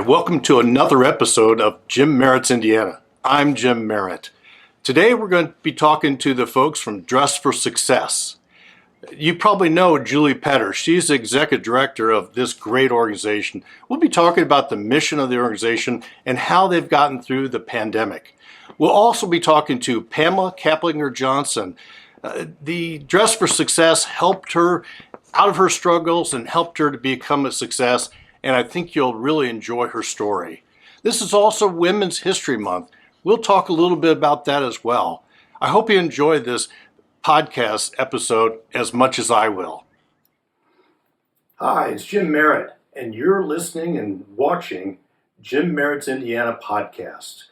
welcome to another episode of Jim Merritt's Indiana. I'm Jim Merritt. Today we're going to be talking to the folks from Dress for Success. You probably know Julie Petter. She's the executive director of this great organization. We'll be talking about the mission of the organization and how they've gotten through the pandemic. We'll also be talking to Pamela Kaplinger-Johnson. The Dress for Success helped her out of her struggles and helped her to become a success, and I think you'll really enjoy her story. This is also Women's History Month. We'll talk a little bit about that as well. I hope you enjoy this podcast episode as much as I will. Hi, it's Jim Merritt, and you're listening and watching Jim Merritt's Indiana podcast.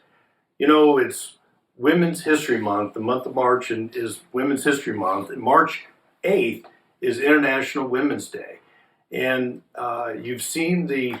You know, it's Women's History Month. The month of March is Women's History Month, and March 8th is International Women's Day. And you've seen the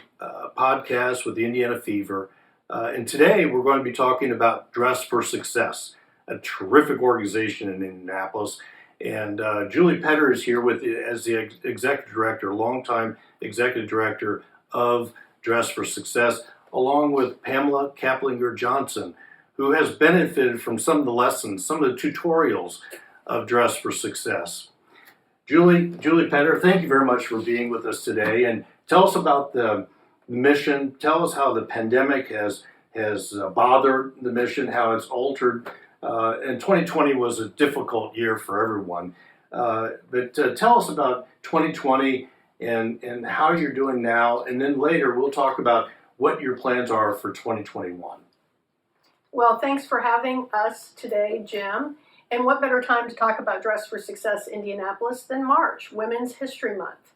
podcast with the Indiana Fever, and today we're going to be talking about Dress for Success, a terrific organization in Indianapolis. And Julie Petter is here as the executive director, longtime executive director of Dress for Success, along with Pamela Kaplinger-Johnson, who has benefited from some of the lessons, some of the tutorials of Dress for Success. Julie Petter, thank you very much for being with us today, and tell us about the mission. Tell us how the pandemic has bothered the mission, how it's altered. And 2020 was a difficult year for everyone. But tell us about 2020 and how you're doing now, and then later we'll talk about what your plans are for 2021. Well, thanks for having us today, Jim. And what better time to talk about Dress for Success Indianapolis than March, Women's History Month.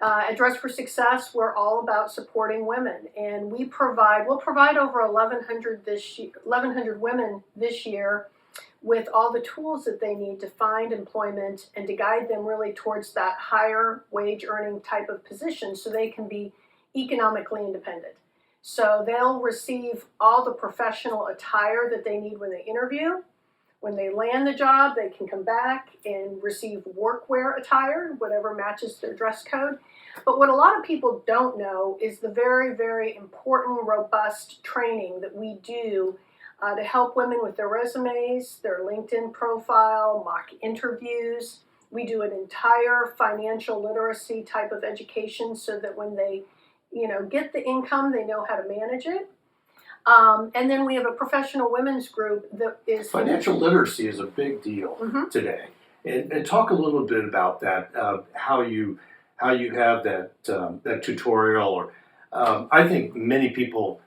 At Dress for Success, we're all about supporting women, and we'll provide over 1,100 women this year with all the tools that they need to find employment and to guide them really towards that higher wage earning type of position so they can be economically independent. So they'll receive all the professional attire that they need when they interview. When they land the job, they can come back and receive workwear attire, whatever matches their dress code. But what a lot of people don't know is the very, very important, robust training that we do to help women with their resumes, their LinkedIn profile, mock interviews. We do an entire financial literacy type of education so that when they, get the income, they know how to manage it. And then we have a professional women's group that is... Financial literacy is a big deal today. And talk a little bit about that, how you have that tutorial. Or I think many people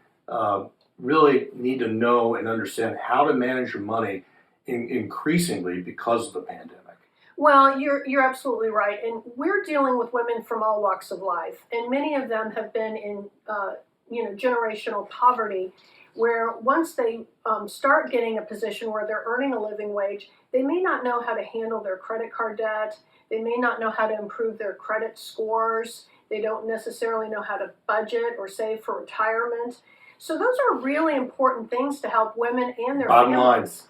really need to know and understand how to manage your money increasingly because of the pandemic. Well, you're absolutely right. And we're dealing with women from all walks of life. And many of them have been in generational poverty, where once they start getting a position where they're earning a living wage, they may not know how to handle their credit card debt. They may not know how to improve their credit scores. They don't necessarily know how to budget or save for retirement. So those are really important things to help women and their families.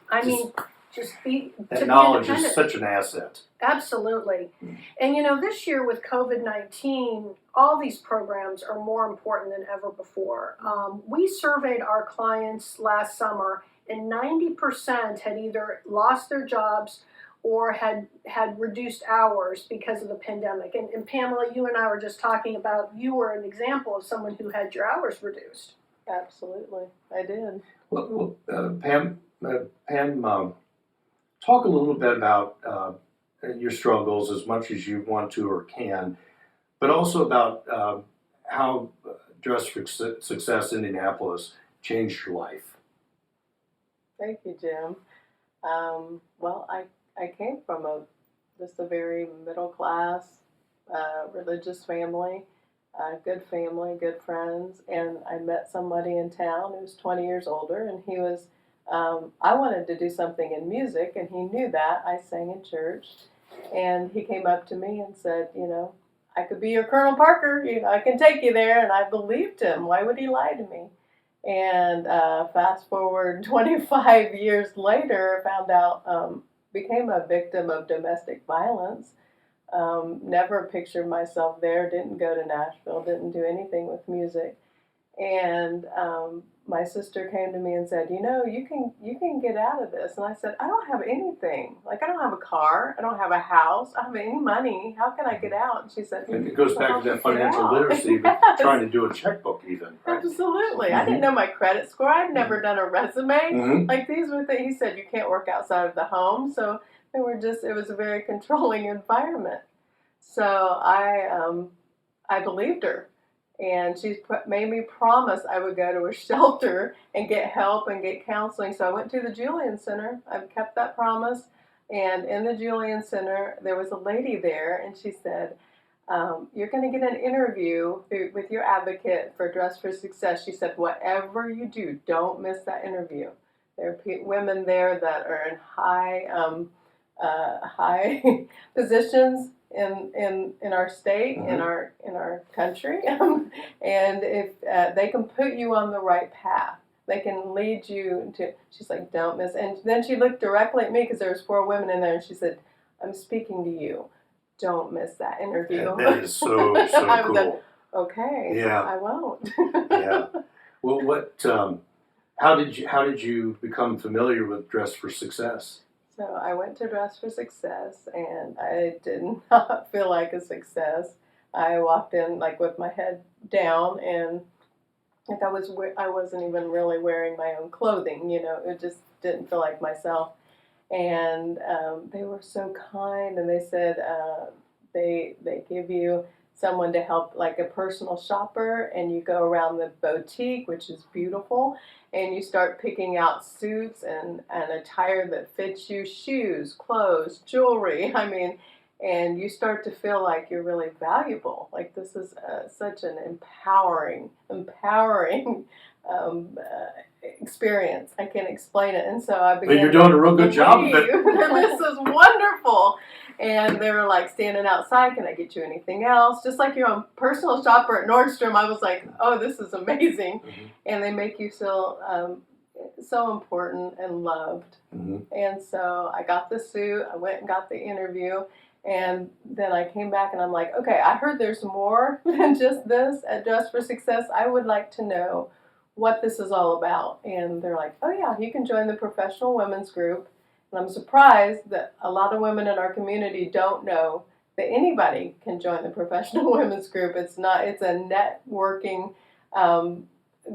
That knowledge is such an asset. Absolutely. And this year with COVID-19, all these programs are more important than ever before. We surveyed our clients last summer, and 90% had either lost their jobs or had reduced hours because of the pandemic. And Pamela, you and I were just talking about, you were an example of someone who had your hours reduced. Absolutely, I did. Well, Pam, talk a little bit about your struggles as much as you want to or can, but also about how Dress for Success Indianapolis changed your life. Thank you, Jim. Well, I came from a very middle class, religious family, good family, good friends, and I met somebody in town who was 20 years older, and he was I wanted to do something in music, and he knew that. I sang in church, and he came up to me and said, I could be your Colonel Parker. I can take you there. And I believed him. Why would he lie to me? And fast forward 25 years later, found out, became a victim of domestic violence. Never pictured myself there. Didn't go to Nashville. Didn't do anything with music. And my sister came to me and said, you know, you can get out of this. And I said, I don't have anything. Like, I don't have a car. I don't have a house. I don't have any money. How can I get out? And she said, And it goes back to that financial literacy, but Yes. trying to do a checkbook even. Right? Absolutely. I didn't know my credit score. I'd never done a resume. Mm-hmm. Like, these were things, he said, you can't work outside of the home. So it was a very controlling environment. So I believed her. And she made me promise I would go to a shelter and get help and get counseling. So I went to the Julian Center. I've kept that promise. And in the Julian Center, there was a lady there, and she said, you're going to get an interview with your advocate for Dress for Success. She said, whatever you do, don't miss that interview. There are women there that are in high positions in our state, in our country, and if they can put you on the right path, they can lead you to. She's like, don't miss. And then she looked directly at me because there was 4 women in there, and she said, I'm speaking to you. Don't miss that interview. That is so cool. Like, okay, Yeah, I won't. Yeah. Well, how did you become familiar with Dress for Success? So I went to Dress for Success, and I did not feel like a success. I walked in like with my head down, and like I wasn't even really wearing my own clothing. You know, it just didn't feel like myself. And they were so kind, and they said they give you someone to help, like a personal shopper, and you go around the boutique, which is beautiful, and you start picking out suits and attire that fits you, shoes, clothes, jewelry. I mean, and you start to feel like you're really valuable. Like, this is such an empowering experience. I can't explain it. And so I began. But you're doing a real good job of it. This is wonderful. And they were like standing outside. Can I get you anything else? Just like your own personal shopper at Nordstrom. I was like, oh, this is amazing. Mm-hmm. And they make you feel so important and loved. Mm-hmm. And so I got the suit. I went and got the interview. And then I came back and I'm like, okay, I heard there's more than just this at Dress for Success. I would like to know what this is all about. And they're like, oh yeah, you can join the professional women's group. And I'm surprised that a lot of women in our community don't know that anybody can join the professional women's group. It's a networking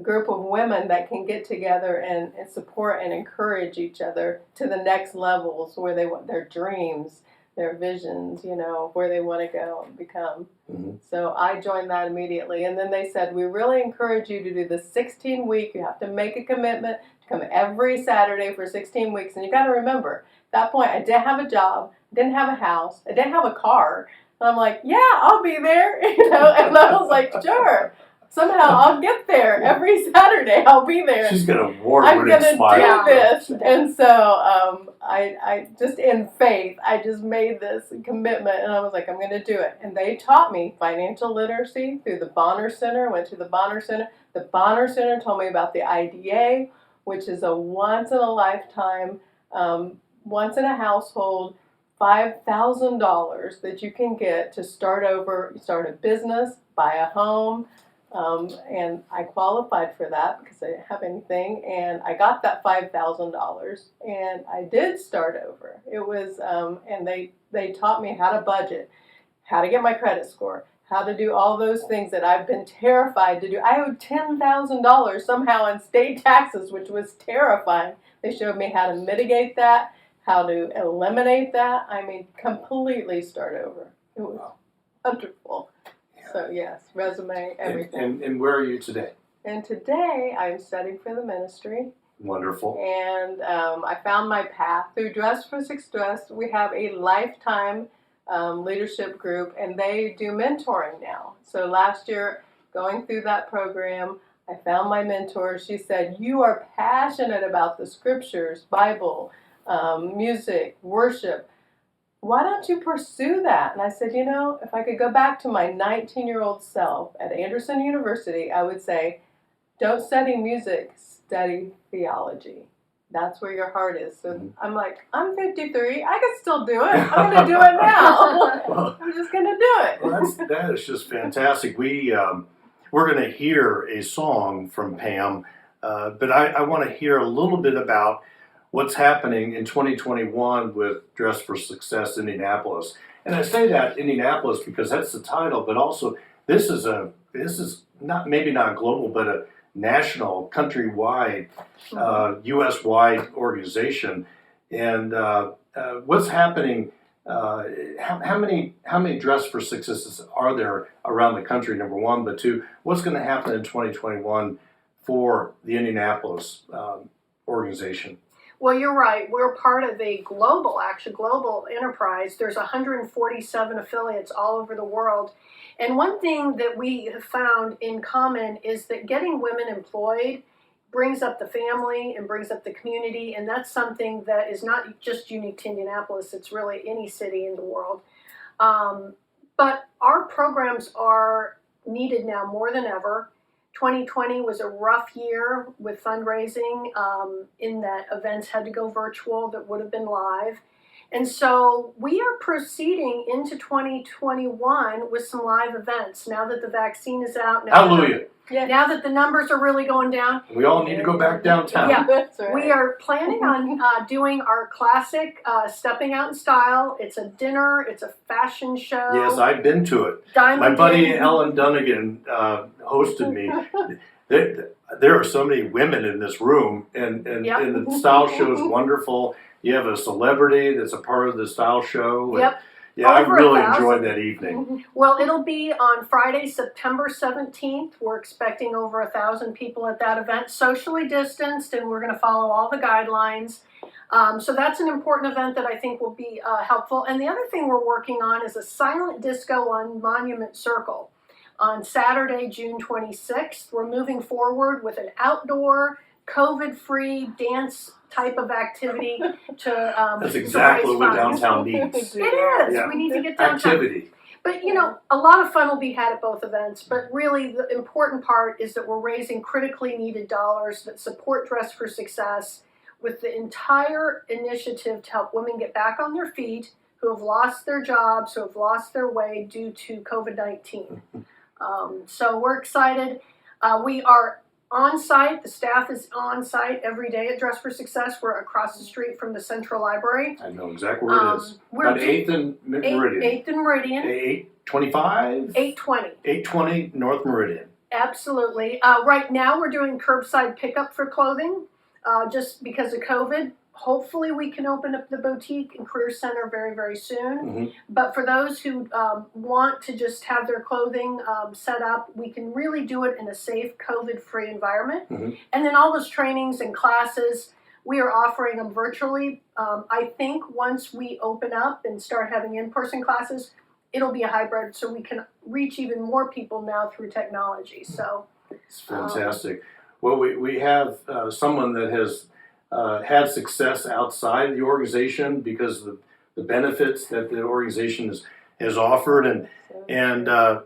group of women that can get together and support and encourage each other to the next levels where they want their dreams, their visions, you know, where they want to go and become. Mm-hmm. So I joined that immediately. And then they said, we really encourage you to do the 16-week. You have to make a commitment to come every Saturday for 16 weeks. And you got to remember, at that point, I didn't have a job, didn't have a house, I didn't have a car. And I'm like, yeah, I'll be there. You know, and I was like, sure. Somehow I'll get there every Saturday. I'll be there. She's gonna award I'm going to smile. do this. And so I just, in faith, I just made this commitment, and I was like, I'm going to do it. And they taught me financial literacy through the Bonner Center. Went to the Bonner Center. The Bonner Center told me about the IDA, which is a once-in-a-lifetime, once-in-a-household, $5,000 that you can get to start over, start a business, buy a home. And I qualified for that because I didn't have anything, and I got that $5,000, and I did start over. It was, and they taught me how to budget, how to get my credit score, how to do all those things that I've been terrified to do. I owed $10,000 somehow in state taxes, which was terrifying. They showed me how to mitigate that, how to eliminate that. I mean, completely start over. It was wonderful. So yes, resume, everything. And where are you today? And today I'm studying for the ministry. Wonderful. And I found my path through Dress for Success. We have a lifetime leadership group, and they do mentoring now. So last year, going through that program, I found my mentor. She said, you are passionate about the scriptures, Bible, music, worship. Why don't you pursue that? And I said, you know, if I could go back to my 19-year-old self at Anderson University, I would say, don't study music, study theology. That's where your heart is. So I'm like, I'm 53. I can still do it. I'm going to do it now. I'm just going to do it. Well, that is just fantastic. we're going to hear a song from Pam, but I want to hear a little bit about what's happening in 2021 with Dress for Success Indianapolis. And I say that Indianapolis because that's the title, but also this is not maybe not global, but a national, countrywide, U.S. wide organization. And what's happening? How many Dress for Successes are there around the country? Number one, but two, what's going to happen in 2021 for the Indianapolis organization? Well, you're right. We're part of a global enterprise. There's 147 affiliates all over the world. And one thing that we have found in common is that getting women employed brings up the family and brings up the community. And that's something that is not just unique to Indianapolis. It's really any city in the world. But our programs are needed now more than ever. 2020 was a rough year with fundraising in that events had to go virtual that would have been live. And so we are proceeding into 2021 with some live events now that the vaccine is out. Hallelujah. Now that the numbers are really going down. We all need to go back downtown. Yeah, That's right. we are planning on doing our classic Stepping Out in Style. It's a dinner, it's a fashion show. Yes, I've been to it. Diamond My buddy Inn. Ellen Dunnigan hosted me. There are so many women in this room, and Yep. the style show is wonderful. You have a celebrity that's a part of the style show. And, Yep. yeah, I Over really 1,000. enjoyed that evening. Well, it'll be on Friday, September 17th. We're expecting over 1,000 people at that event, socially distanced, and we're going to follow all the guidelines. So that's an important event that I think will be helpful. And the other thing we're working on is a silent disco on Monument Circle on Saturday, June 26th. We're moving forward with an outdoor, COVID-free dance type of activity to That's exactly raise what funds. downtown needs. It is. Yeah. We need to get downtown. Activity. But you know, a lot of fun will be had at both events. But really, the important part is that we're raising critically needed dollars that support Dress for Success with the entire initiative to help women get back on their feet who have lost their jobs, who have lost their way due to COVID-19. So we're excited. We are on site. The staff is on site every day at Dress for Success. We're across the street from the Central Library. I know exactly where it is. We're About 8th and Meridian. 8th and Meridian. 825? 820. 820 North Meridian. Absolutely. Right now we're doing curbside pickup for clothing just because of COVID. Hopefully we can open up the boutique and career center very, very soon. Mm-hmm. But for those who want to just have their clothing set up, we can really do it in a safe, COVID-free environment. Mm-hmm. And then all those trainings and classes, we are offering them virtually. I think once we open up and start having in-person classes, it'll be a hybrid so we can reach even more people now through technology. So It's fantastic. Well, we have someone that has had success outside the organization because of the benefits that the organization has offered. And I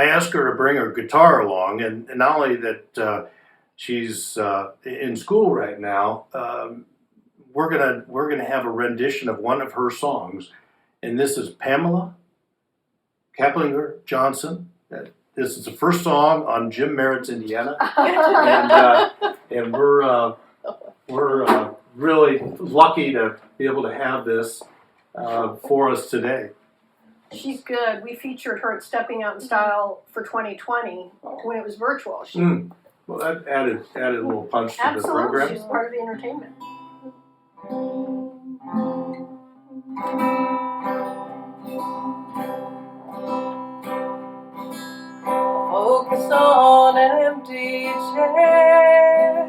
asked her to bring her guitar along, and not only that she's in school right now, we're gonna have a rendition of one of her songs, and this is Pamela Kaplinger Johnson. This is the first song on Jim Merritt's Indiana, and we're really lucky to be able to have this for us today. she's good. We featured her at Stepping Out in Style for 2020 when it was virtual. She, Well, that added a little punch to the absolutely, program. she's part of the entertainment. Focus on an empty chair.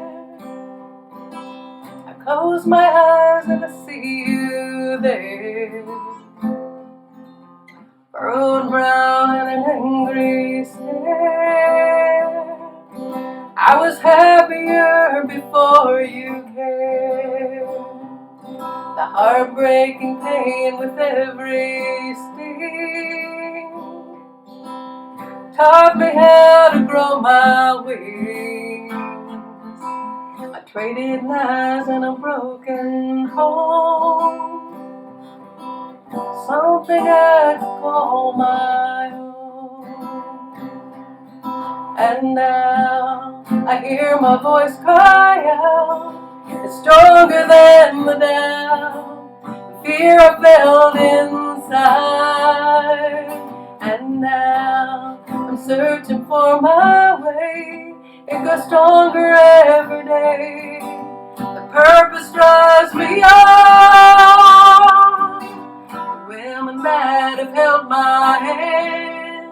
I close my eyes and I see you there. Furrowed brow and an angry stare. I was happier before you cared. The heartbreaking pain with every sting taught me how to grow my wings. I traded lies and a broken home, something I could call my own. And now I hear my voice cry out. It's stronger than the doubt, the fear I felt inside. And now I'm searching for my way. It grows stronger every day. The purpose drives me on. The women that have held my hand,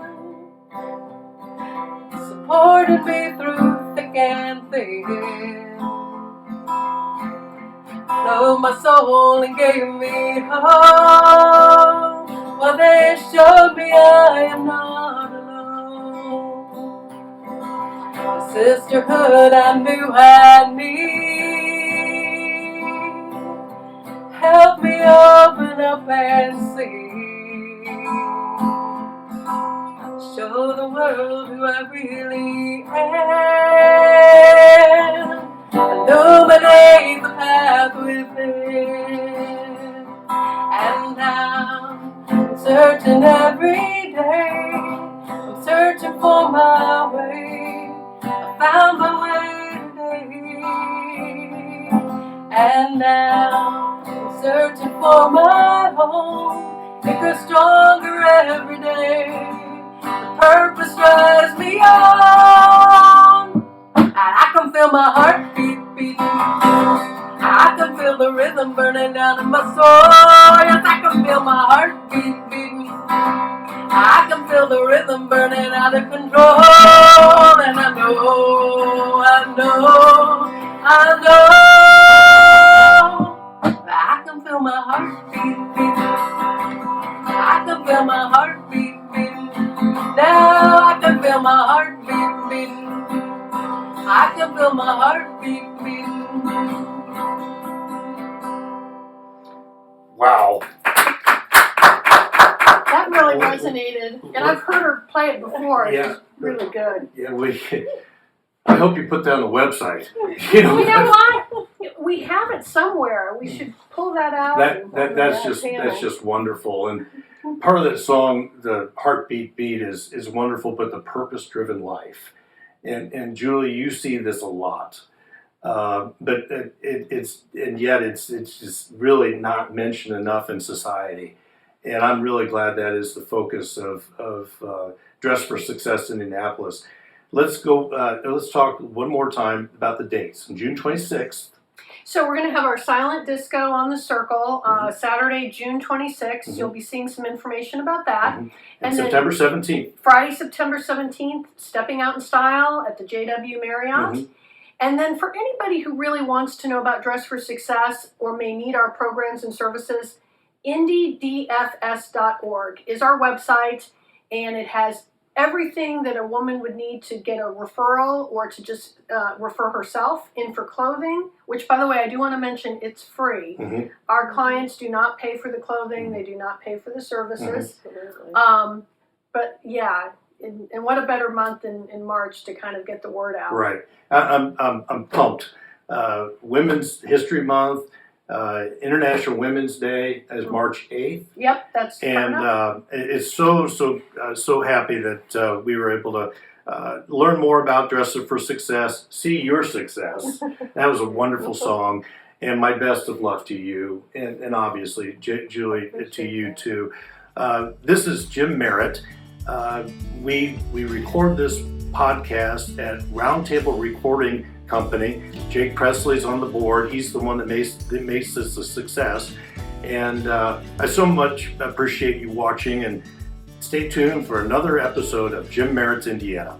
supported me through thick and thin, loved my soul and gave me hope. Well, they showed me I am not alone. The sisterhood I knew I need, help me open up and see. Show the world who I really am. Illuminate the path within. And now I'm searching every day. I'm searching for my way. I found my way today. And now I'm searching for my home. It grows stronger every day. The purpose drives me on. And I can feel my heart beating. I can feel the rhythm burning down in my soul. Yes, I can feel my heart beating. I can feel the rhythm burning out of control. And I can feel my heart beating. I can feel my heart beating. Now I can feel my heart beating. I can feel my heart beating. Wow. That really resonated, and I've heard her play it before. It's Yeah. really good. Yeah, I hope you put that on the website. You know what? We have it somewhere. We should pull that out. That's just wonderful. And part of that song, the heartbeat beat is wonderful, but the purpose-driven life. And Julie, you see this a lot, but it's just really not mentioned enough in society. And I'm really glad that is the focus of Dress for Success Indianapolis. Let's go. Let's talk one more time about the dates. On June 26th. So we're going to have our silent disco on the circle, Saturday, June 26th. You'll be seeing some information about that. And September 17th. Friday, September 17th, Stepping Out in Style at the JW Marriott. And then for anybody who really wants to know about Dress for Success or may need our programs and services, IndyDFS.org is our website, and it has everything that a woman would need to get a referral or to just refer herself in for clothing, which, by the way, I do want to mention it's free. Our clients do not pay for the clothing. They do not pay for the services. But yeah, and what a better month in March to kind of get the word out. Right. I'm pumped. Women's History Month, International Women's Day is March 8th. Yep, that's and it's so happy that we were able to learn more about Dress for Success, see your success. That was a wonderful song, and my best of luck to you, and obviously Julie, to you too. This is Jim Merritt. We record this podcast at Roundtable Recording Company. Jake Presley's on the board. He's the one that makes this a success. And I so much appreciate you watching, and stay tuned for another episode of Jim Merritt's Indiana.